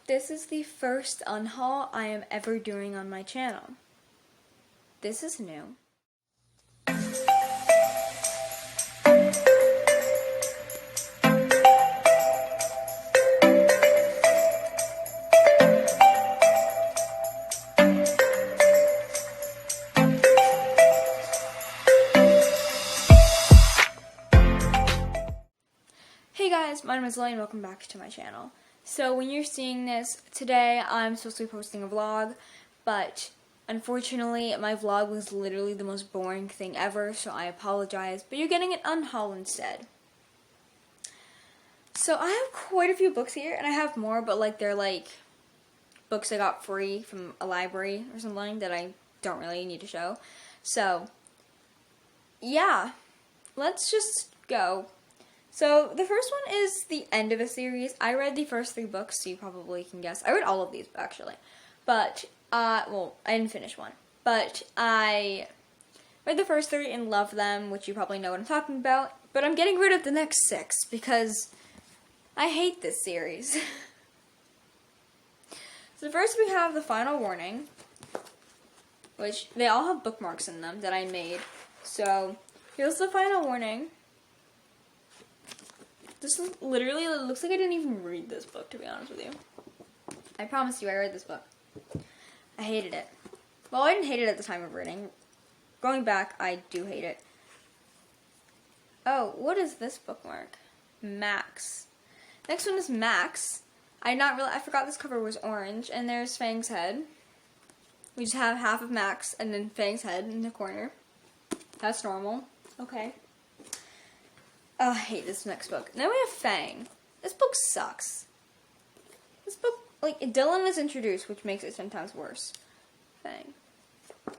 This is the first unhaul I am ever doing on my channel. This is new. Hey guys, my name is Adeline and welcome back to my channel. So when you're seeing this, today I'm supposed to be posting a vlog, but unfortunately my vlog was literally the most boring thing ever, so I apologize, but you're getting an unhaul instead. So I have quite a few books here, and I have more, but they're books I got free from a library or something that I don't really need to show. So yeah, let's just go. So, the first one is the end of a series. I read the first 3 books, so you probably can guess. I read all of these, actually. But, well, I didn't finish one. But I read the first 3 and loved them, which you probably know what I'm talking about. But I'm getting rid of the next 6, because I hate this series. So, first we have The Final Warning, which they all have bookmarks in them that I made. So, here's The Final Warning. This is literally, it looks like I didn't even read this book, to be honest with you. I promise you I read this book. I hated it. Well, I didn't hate it at the time of reading. Going back, I do hate it. Oh, what is this bookmark? Max. Next one is Max. I forgot this cover was orange, and there's Fang's head. We just have half of Max, and then Fang's head in the corner. That's normal. Okay. Oh, I hate this next book. Then we have Fang. This book sucks. This book, Dylan is introduced, which makes it 10 times worse. Fang. So,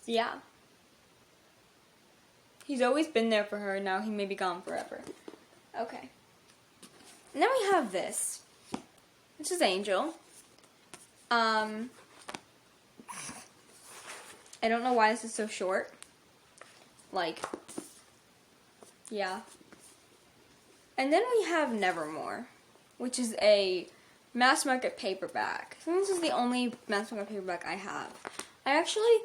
yeah. He's always been there for her, now he may be gone forever. Okay. And then we have this. This is Angel. I don't know why this is so short. Yeah. And then we have Nevermore, which is a mass market paperback. I think this is the only mass market paperback I have. I actually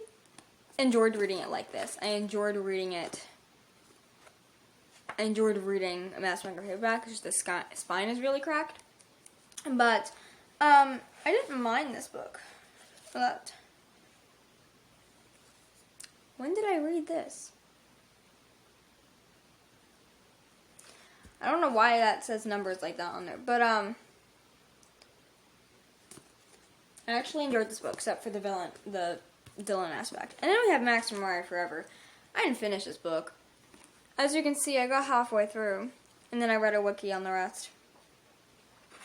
enjoyed reading it like this. I enjoyed reading a mass market paperback. It's just the spine is really cracked. But I didn't mind this book. But when did I read this? I don't know why that says numbers like that on there, but I actually enjoyed this book, except for the Dylan aspect. And then we have Max and Meyer Forever. I didn't finish this book. As you can see, I got halfway through, and then I read a wiki on the rest.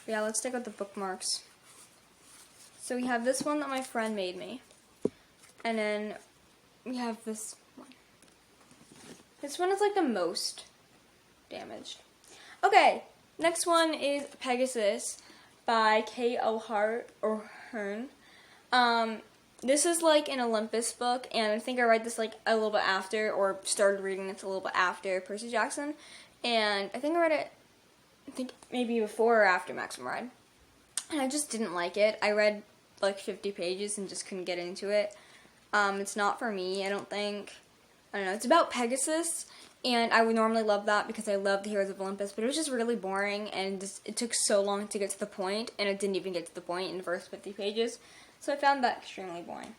But yeah, let's take out the bookmarks. So we have this one that my friend made me, and then we have this one. This one is the most damaged. Okay, next one is Pegasus by K. O'Hearn. This is an Olympus book, and I think I read this a little bit after, or started reading this a little bit after Percy Jackson, and I think I read it, maybe before or after Maximum Ride, and I just didn't like it. I read 50 pages and just couldn't get into it. It's not for me, I don't think. I don't know, it's about Pegasus, and I would normally love that because I love the Heroes of Olympus, but it was just really boring, and it took so long to get to the point, and it didn't even get to the point in the first 50 pages, so I found that extremely boring.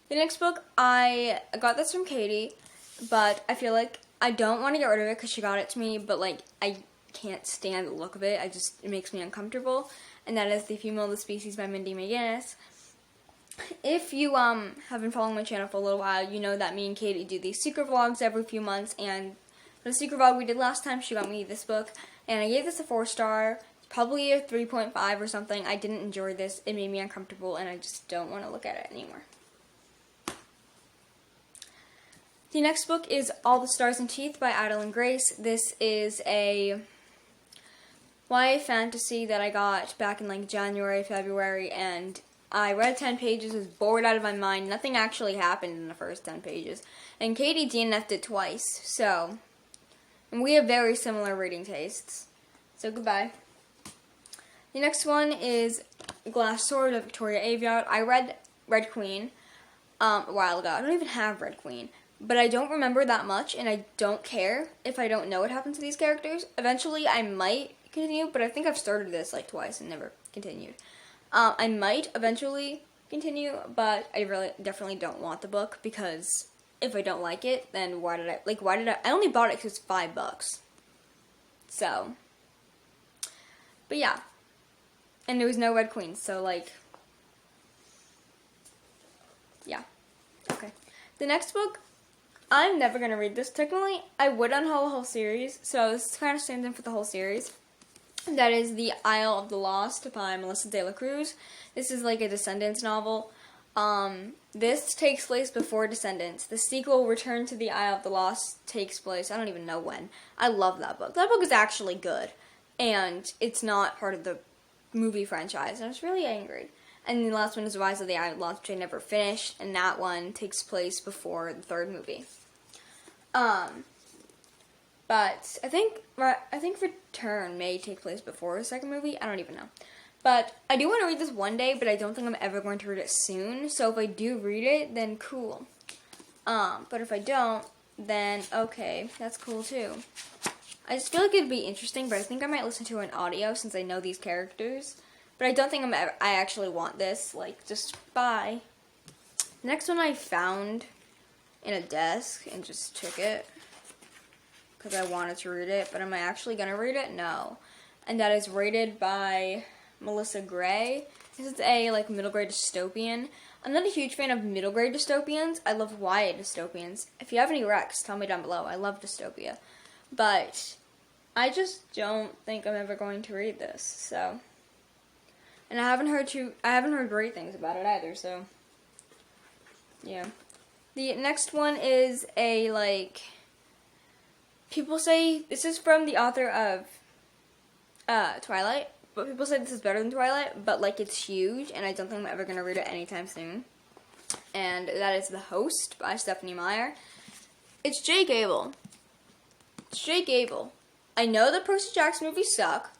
The next book, I got this from Katie, but I feel I don't want to get rid of it because she got it to me, but I can't stand the look of it. It makes me uncomfortable, and that is The Female of the Species by Mindy McGinnis. If you have been following my channel for a little while, you know that me and Katie do these secret vlogs every few months, and for the secret vlog we did last time, she got me this book, and I gave this a 4-star, probably a 3.5 or something. I didn't enjoy this, it made me uncomfortable, and I just don't want to look at it anymore. The next book is All the Stars and Teeth by Adeline Grace. This is a YA fantasy that I got back in January, February, and I read 10 pages, was bored out of my mind. Nothing actually happened in the first 10 pages. And Katie DNF'd it twice, so. And we have very similar reading tastes. So goodbye. The next one is Glass Sword of Victoria Avion. I read Red Queen a while ago. I don't even have Red Queen, but I don't remember that much, and I don't care if I don't know what happened to these characters. Eventually, I might continue, but I think I've started this like twice and never continued. I might eventually continue, but I really definitely don't want the book, because if I don't like it, then why did I only bought it because it's $5. So, but yeah. And there was no Red Queen, so like, yeah. Okay. The next book, I'm never going to read this. Technically, I would unhaul a whole series, so this kind of stands in for the whole series. That is The Isle of the Lost by Melissa de la Cruz. This is like a Descendants novel. This takes place before Descendants. The sequel, Return to the Isle of the Lost, takes place, I don't even know when. I love that book. That book is actually good, and it's not part of the movie franchise, and I was really angry. And the last one is Rise of the Isle of the Lost, which I never finished, and that one takes place before the third movie. But I think Return may take place before the second movie. I don't even know. But I do want to read this one day, but I don't think I'm ever going to read it soon. So if I do read it, then cool. But if I don't, then okay, that's cool too. I just feel like it'd be interesting, but I think I might listen to an audio since I know these characters. But I don't think I actually want this. Like, just bye. The next one I found in a desk and just took it because I wanted to read it, but am I actually going to read it? No. And that is rated by Melissa Gray. This is a, like, middle grade dystopian. I'm not a huge fan of middle grade dystopians. I love YA dystopians. If you have any recs, tell me down below. I love dystopia. But I just don't think I'm ever going to read this, so. And I haven't heard great things about it either, so. Yeah. The next one is a, like, people say, this is from the author of Twilight, but people say this is better than Twilight, but, like, it's huge, and I don't think I'm ever going to read it anytime soon. And that is The Host by Stephanie Meyer. It's Jake Abel. It's Jake Abel. I know the Percy Jackson movies suck,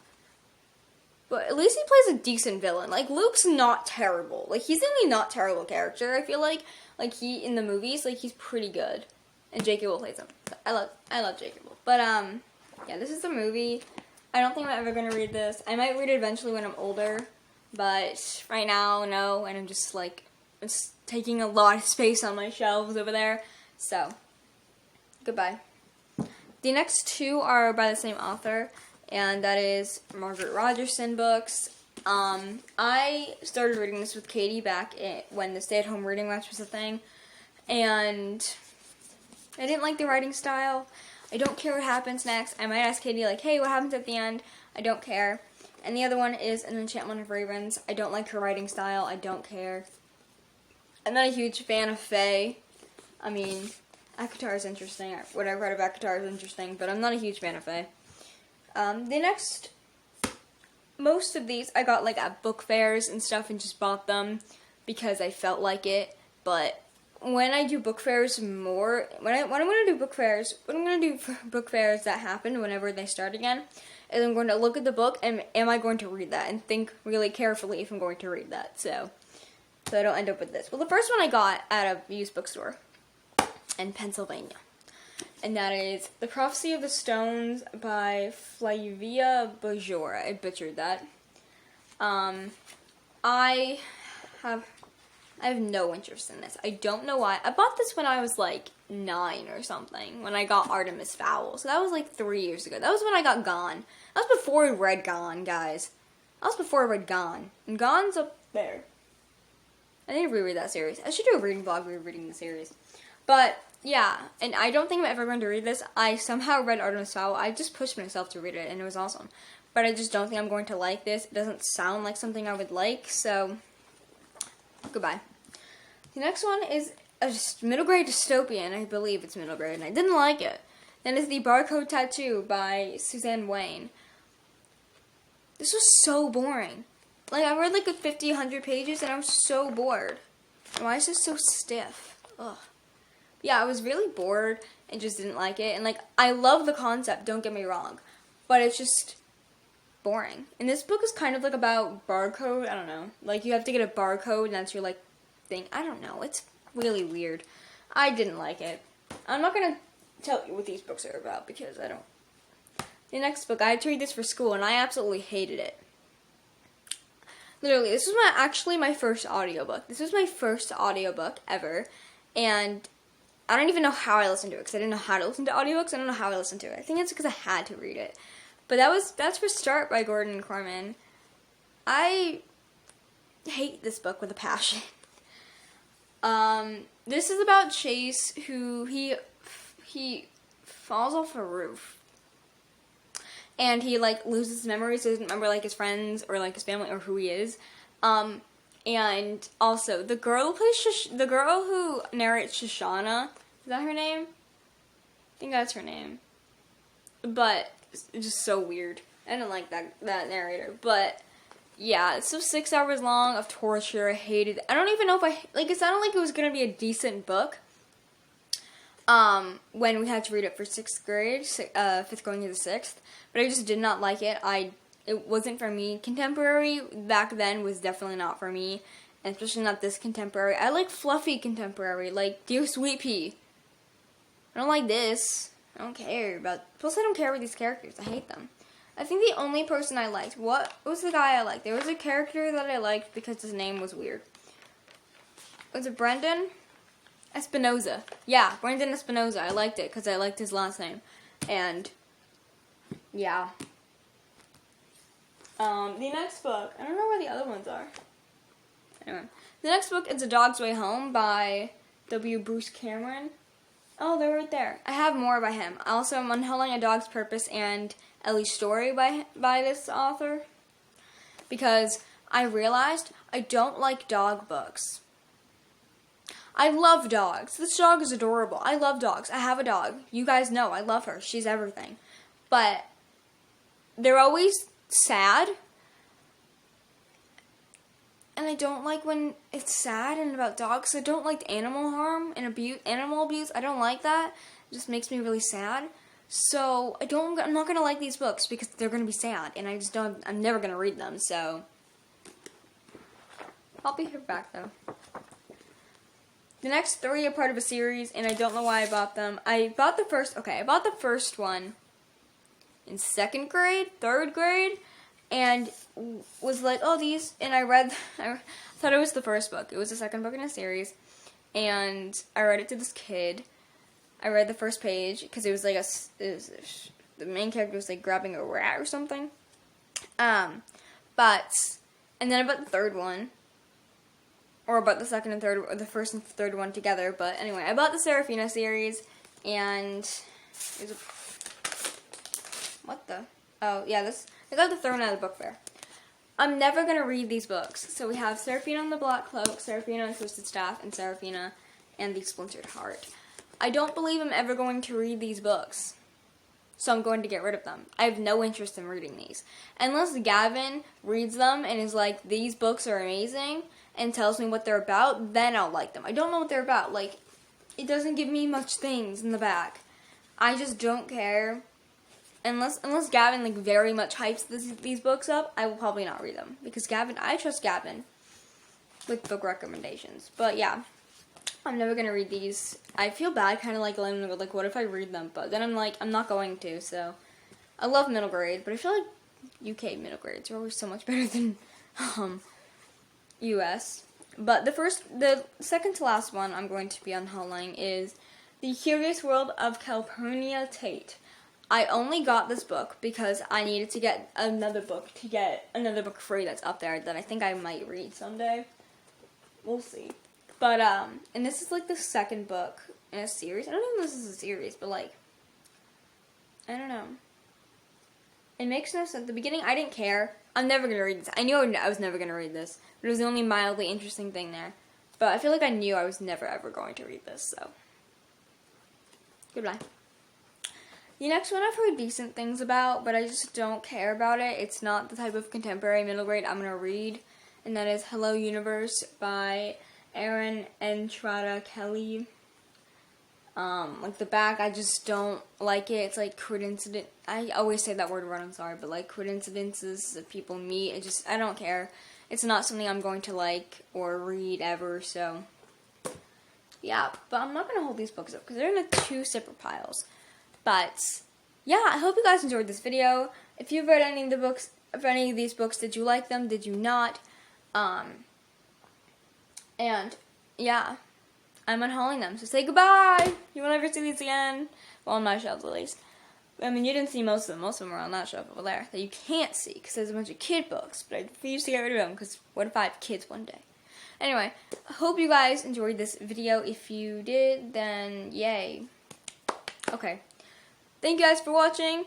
but at least he plays a decent villain. Like, Luke's not terrible. Like, he's the only not terrible character, I feel like. Like, he, in the movies, like, he's pretty good. And Jake Abel plays him. So I love Jake Abel. But, yeah, this is the movie. I don't think I'm ever going to read this. I might read it eventually when I'm older. But right now, no. And I'm just, like, it's taking a lot of space on my shelves over there. So, goodbye. The next two are by the same author, and that is Margaret Rogerson books. I started reading this with Katie back when the stay-at-home reading match was a thing, and I didn't like the writing style. I don't care what happens next. I might ask Katie, like, hey, what happens at the end? I don't care. And the other one is An Enchantment of Ravens. I don't like her writing style. I don't care. I'm not a huge fan of Faye. I mean, ACOTAR is interesting. What I read of ACOTAR is interesting, but I'm not a huge fan of Faye. Most of these I got, like, at book fairs and stuff and just bought them because I felt like it. But when I do book fairs more, when I'm going to do book fairs, what I'm going to do for book fairs that happen whenever they start again is I'm going to look at the book and am I going to read that and think really carefully if I'm going to read that. So I don't end up with this. Well, the first one I got at a used bookstore in Pennsylvania. And that is The Prophecy of the Stones by Flavia Bajor. I butchered that. I have no interest in this. I don't know why. I bought this when I was like 9 or something, when I got Artemis Fowl. So that was like 3 years ago. That was when I got Gone. That was before I read Gone, guys. That was before I read Gone. And Gone's up there. I need to reread that series. I should do a reading vlog rereading the series. But yeah, and I don't think I'm ever going to read this. I somehow read Artemis Fowl. I just pushed myself to read it, and it was awesome. But I just don't think I'm going to like this. It doesn't sound like something I would like, so goodbye. The next one is a middle grade dystopian. I believe it's middle grade, and I didn't like it. Then is The Barcode Tattoo by Suzanne Wayne. This was so boring. Like, I read like 50, 100 pages, and I was so bored. And why is this so stiff? Ugh. Yeah, I was really bored and just didn't like it. And, like, I love the concept, don't get me wrong. But it's just, boring. And this book is kind of like about Barcode. I don't know. Like, you have to get a barcode, and that's your, like, thing. I don't know. It's really weird. I didn't like it. I'm not going to tell you what these books are about because I don't. The next book, I had to read this for school, and I absolutely hated it. Literally, this was actually my first audiobook. This was my first audiobook ever, and I don't even know how I listened to it because I didn't know how to listen to audiobooks. I don't know how I listened to it. I think it's because I had to read it. But that's for Start by Gordon Corman. I hate this book with a passion. This is about Chase, who he falls off a roof. And he, like, loses his memories, so he doesn't remember, like, his friends or, like, his family or who he is. And also, the girl who narrates Shoshana, is that her name? I think that's her name. But it's just so weird. I don't like that narrator. But yeah, it's so 6 hours long of torture. I hated it. I don't even know if it sounded like it was gonna be a decent book. When we had to read it for 6th grade, 5th going into 6th, but I just did not like it. It wasn't for me. Contemporary back then was definitely not for me, and especially not this contemporary. I like fluffy contemporary, like Dear Sweet Pea. I don't like this. I don't care about. Plus, I don't care about these characters. I hate them. I think the only person I liked. What was the guy I liked? There was a character that I liked because his name was weird. Was it Brendan Espinosa? Yeah, Brendan Espinosa. I liked it because I liked his last name. And yeah. The next book, I don't know where the other ones are. Anyway, the next book is A Dog's Way Home by W. Bruce Cameron. Oh, they're right there. I have more by him. Also, I'm Unhauling A Dog's Purpose and Ellie's Story by this author. Because I realized I don't like dog books. I love dogs. This dog is adorable. I love dogs. I have a dog. You guys know I love her. She's everything. But they're always sad. And I don't like when it's sad and about dogs. I don't like animal harm and animal abuse. I don't like that. It just makes me really sad. So I'm not gonna like these books because they're gonna be sad, and I'm never gonna read them. So I'll be back though. The next 3 are part of a series, and I don't know why I bought them. I bought the first one in 2nd grade, 3rd grade, and was like, oh, these, and I thought it was the first book. It was the 2nd book in a series, and I read it to this kid. I read the first page, because it was like the main character was like grabbing a rat or something. And then I bought the 3rd one, or about the 2nd and 3rd, or the 1st and 3rd one together, but anyway, I bought the Serafina series, and oh, yeah, I got the 3rd one out of the book fair. I'm never gonna read these books. So we have Serafina and the Black Cloak, Serafina and Twisted Staff, and Serafina and the Splintered Heart. I don't believe I'm ever going to read these books, so I'm going to get rid of them. I have no interest in reading these. Unless Gavin reads them and is like, these books are amazing, and tells me what they're about, then I'll like them. I don't know what they're about. Like, it doesn't give me much things in the back. I just don't care. Unless Gavin, like, very much hypes these books up, I will probably not read them. Because I trust Gavin with book recommendations. But, yeah. I'm never going to read these. I feel bad kind of like letting them go, like, what if I read them? But then I'm like, I'm not going to, so. I love middle grade, but I feel like UK middle grades are always so much better than, US. But the second to last one I'm going to be unhauling is The Curious World of Calpurnia Tate. I only got this book because I needed to get another book free that's up there that I think I might read someday. We'll see. But, and this is like the 2nd book in a series. I don't even know if this is a series, but like, I don't know. It makes no sense. At the beginning, I didn't care. I'm never going to read this. I knew I was never going to read this. But it was the only mildly interesting thing there. But I feel like I knew I was never ever going to read this, so. Goodbye. The next one I've heard decent things about, but I just don't care about it. It's not the type of contemporary middle grade I'm going to read. And that is Hello Universe by Aaron Entrada Kelly. Like the back, I just don't like it. It's like coincidence. I always say that word wrong, I'm sorry, but like coincidences that people meet, I don't care. It's not something I'm going to like or read ever, so yeah. But I'm not going to hold these books up because they're in 2 separate piles. But yeah, I hope you guys enjoyed this video. If you've read any of the books, any of these books, did you like them? Did you not? And yeah, I'm unhauling them. So say goodbye. You will never see these again. Well, on my shelves at least. I mean, you didn't see most of them. Most of them are on that shelf over there that you can't see because there's a bunch of kid books. But I refuse to get rid of them because what if I have kids one day? Anyway, I hope you guys enjoyed this video. If you did, then yay. Okay. Thank you guys for watching.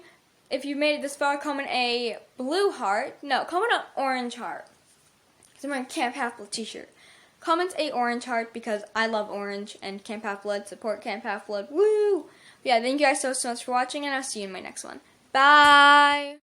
If you made it this far, comment a blue heart. No, comment an orange heart. Because I'm wearing Camp Half-Blood t-shirt. Comment a orange heart because I love orange and Camp Half-Blood. Support Camp Half-Blood. Woo! But yeah, thank you guys so much for watching, and I'll see you in my next one. Bye!